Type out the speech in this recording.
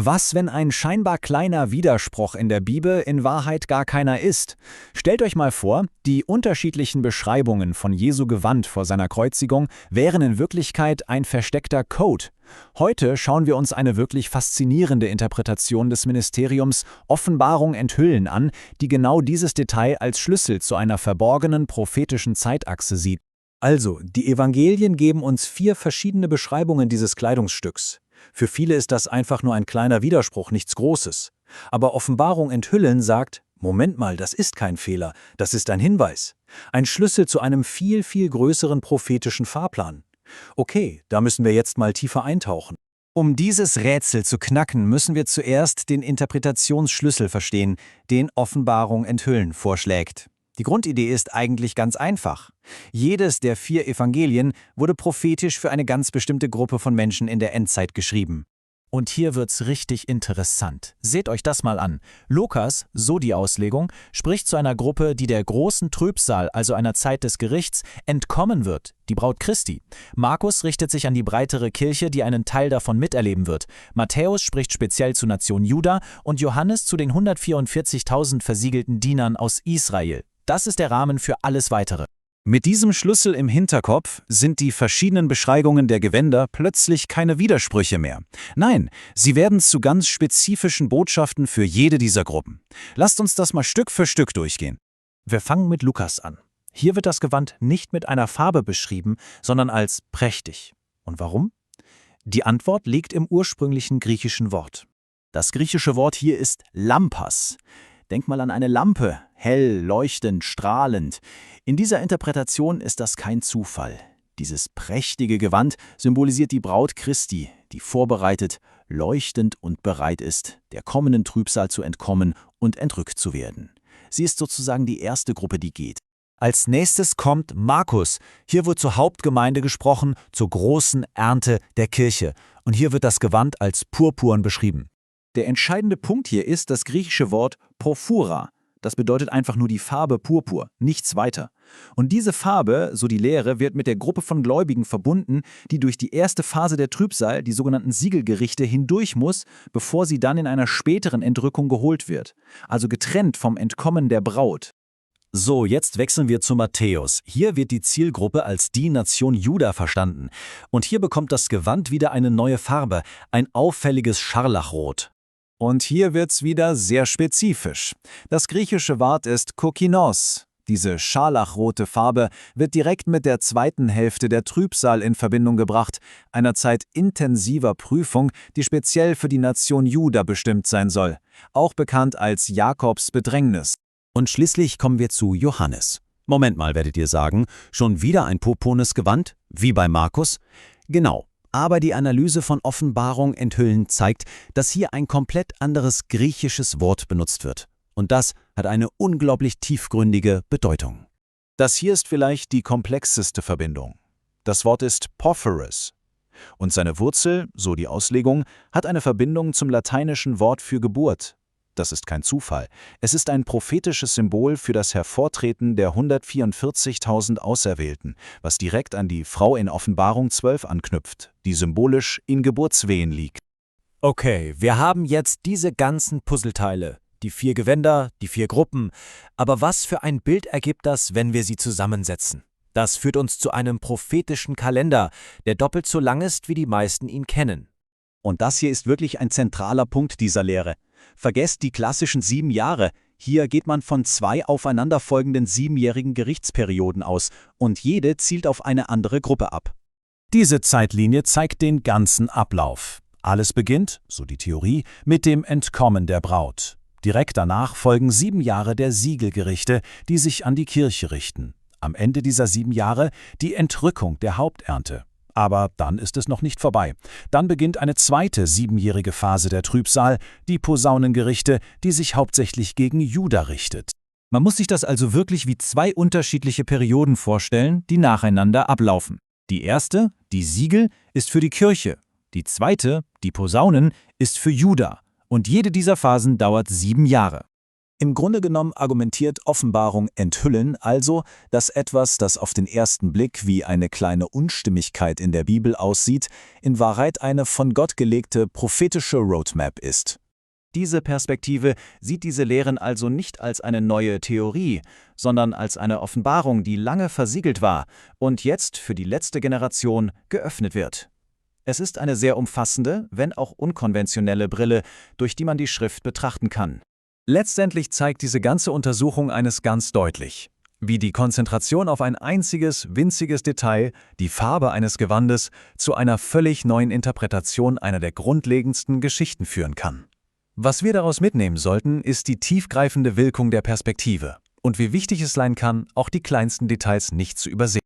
Was, wenn ein scheinbar kleiner Widerspruch in der Bibel in Wahrheit gar keiner ist? Stellt euch mal vor, die unterschiedlichen Beschreibungen von Jesu Gewand vor seiner Kreuzigung wären in Wirklichkeit ein versteckter Code. Heute schauen wir uns eine wirklich faszinierende Interpretation des Ministeriums Offenbarung enthüllen an, die genau dieses Detail als Schlüssel zu einer verborgenen prophetischen Zeitachse sieht. Also, die Evangelien geben uns 4 verschiedene Beschreibungen dieses Kleidungsstücks. Für viele ist das einfach nur ein kleiner Widerspruch, nichts Großes. Aber Offenbarung enthüllen sagt, Moment mal, das ist kein Fehler, das ist ein Hinweis. Ein Schlüssel zu einem viel, viel größeren prophetischen Fahrplan. Okay, da müssen wir jetzt mal tiefer eintauchen. Um dieses Rätsel zu knacken, müssen wir zuerst den Interpretationsschlüssel verstehen, den Offenbarung enthüllen vorschlägt. Die Grundidee ist eigentlich ganz einfach. Jedes der 4 Evangelien wurde prophetisch für eine ganz bestimmte Gruppe von Menschen in der Endzeit geschrieben. Und hier wird's richtig interessant. Seht euch das mal an. Lukas, so die Auslegung, spricht zu einer Gruppe, die der großen Trübsal, also einer Zeit des Gerichts, entkommen wird, die Braut Christi. Markus richtet sich an die breitere Kirche, die einen Teil davon miterleben wird. Matthäus spricht speziell zur Nation Juda und Johannes zu den 144.000 versiegelten Dienern aus Israel. Das ist der Rahmen für alles Weitere. Mit diesem Schlüssel im Hinterkopf sind die verschiedenen Beschreibungen der Gewänder plötzlich keine Widersprüche mehr. Nein, sie werden zu ganz spezifischen Botschaften für jede dieser Gruppen. Lasst uns das mal Stück für Stück durchgehen. Wir fangen mit Lukas an. Hier wird das Gewand nicht mit einer Farbe beschrieben, sondern als prächtig. Und warum? Die Antwort liegt im ursprünglichen griechischen Wort. Das griechische Wort hier ist Lampas. Denk mal an eine Lampe, hell, leuchtend, strahlend. In dieser Interpretation ist das kein Zufall. Dieses prächtige Gewand symbolisiert die Braut Christi, die vorbereitet, leuchtend und bereit ist, der kommenden Trübsal zu entkommen und entrückt zu werden. Sie ist sozusagen die erste Gruppe, die geht. Als nächstes kommt Markus. Hier wird zur Hauptgemeinde gesprochen, zur großen Ernte der Kirche. Und hier wird das Gewand als purpurn beschrieben. Der entscheidende Punkt hier ist das griechische Wort Porphyra. Das bedeutet einfach nur die Farbe Purpur, nichts weiter. Und diese Farbe, so die Lehre, wird mit der Gruppe von Gläubigen verbunden, die durch die erste Phase der Trübsal, die sogenannten Siegelgerichte, hindurch muss, bevor sie dann in einer späteren Entrückung geholt wird. Also getrennt vom Entkommen der Braut. So, jetzt wechseln wir zu Matthäus. Hier wird die Zielgruppe als die Nation Juda verstanden. Und hier bekommt das Gewand wieder eine neue Farbe, ein auffälliges Scharlachrot. Und hier wird's wieder sehr spezifisch. Das griechische Wort ist kokinos. Diese scharlachrote Farbe wird direkt mit der zweiten Hälfte der Trübsal in Verbindung gebracht, einer Zeit intensiver Prüfung, die speziell für die Nation Juda bestimmt sein soll, auch bekannt als Jakobs Bedrängnis. Und schließlich kommen wir zu Johannes. Moment mal, werdet ihr sagen, schon wieder ein purpurnes Gewand, wie bei Markus? Genau. Aber die Analyse von Offenbarung enthüllen zeigt, dass hier ein komplett anderes griechisches Wort benutzt wird. Und das hat eine unglaublich tiefgründige Bedeutung. Das hier ist vielleicht die komplexeste Verbindung. Das Wort ist Porphyros. Und seine Wurzel, so die Auslegung, hat eine Verbindung zum lateinischen Wort für Geburt. Das ist kein Zufall. Es ist ein prophetisches Symbol für das Hervortreten der 144.000 Auserwählten, was direkt an die Frau in Offenbarung 12 anknüpft, die symbolisch in Geburtswehen liegt. Okay, wir haben jetzt diese ganzen Puzzleteile, die 4 Gewänder, die 4 Gruppen. Aber was für ein Bild ergibt das, wenn wir sie zusammensetzen? Das führt uns zu einem prophetischen Kalender, der doppelt so lang ist, wie die meisten ihn kennen. Und das hier ist wirklich ein zentraler Punkt dieser Lehre. Vergesst die klassischen 7 Jahre. Hier geht man von 2 aufeinanderfolgenden 7-jährigen Gerichtsperioden aus und jede zielt auf eine andere Gruppe ab. Diese Zeitlinie zeigt den ganzen Ablauf. Alles beginnt, so die Theorie, mit dem Entkommen der Braut. Direkt danach folgen 7 Jahre der Siegelgerichte, die sich an die Kirche richten. Am Ende dieser 7 Jahre die Entrückung der Haupternte. Aber dann ist es noch nicht vorbei. Dann beginnt eine zweite 7-jährige Phase der Trübsal, die Posaunengerichte, die sich hauptsächlich gegen Juda richtet. Man muss sich das also wirklich wie 2 unterschiedliche Perioden vorstellen, die nacheinander ablaufen. Die erste, die Siegel, ist für die Kirche. Die zweite, die Posaunen, ist für Juda. Und jede dieser Phasen dauert 7 Jahre. Im Grunde genommen argumentiert Offenbarung enthüllen also, dass etwas, das auf den ersten Blick wie eine kleine Unstimmigkeit in der Bibel aussieht, in Wahrheit eine von Gott gelegte prophetische Roadmap ist. Diese Perspektive sieht diese Lehren also nicht als eine neue Theorie, sondern als eine Offenbarung, die lange versiegelt war und jetzt für die letzte Generation geöffnet wird. Es ist eine sehr umfassende, wenn auch unkonventionelle Brille, durch die man die Schrift betrachten kann. Letztendlich zeigt diese ganze Untersuchung eines ganz deutlich: wie die Konzentration auf ein einziges, winziges Detail, die Farbe eines Gewandes, zu einer völlig neuen Interpretation einer der grundlegendsten Geschichten führen kann. Was wir daraus mitnehmen sollten, ist die tiefgreifende Wirkung der Perspektive und wie wichtig es sein kann, auch die kleinsten Details nicht zu übersehen.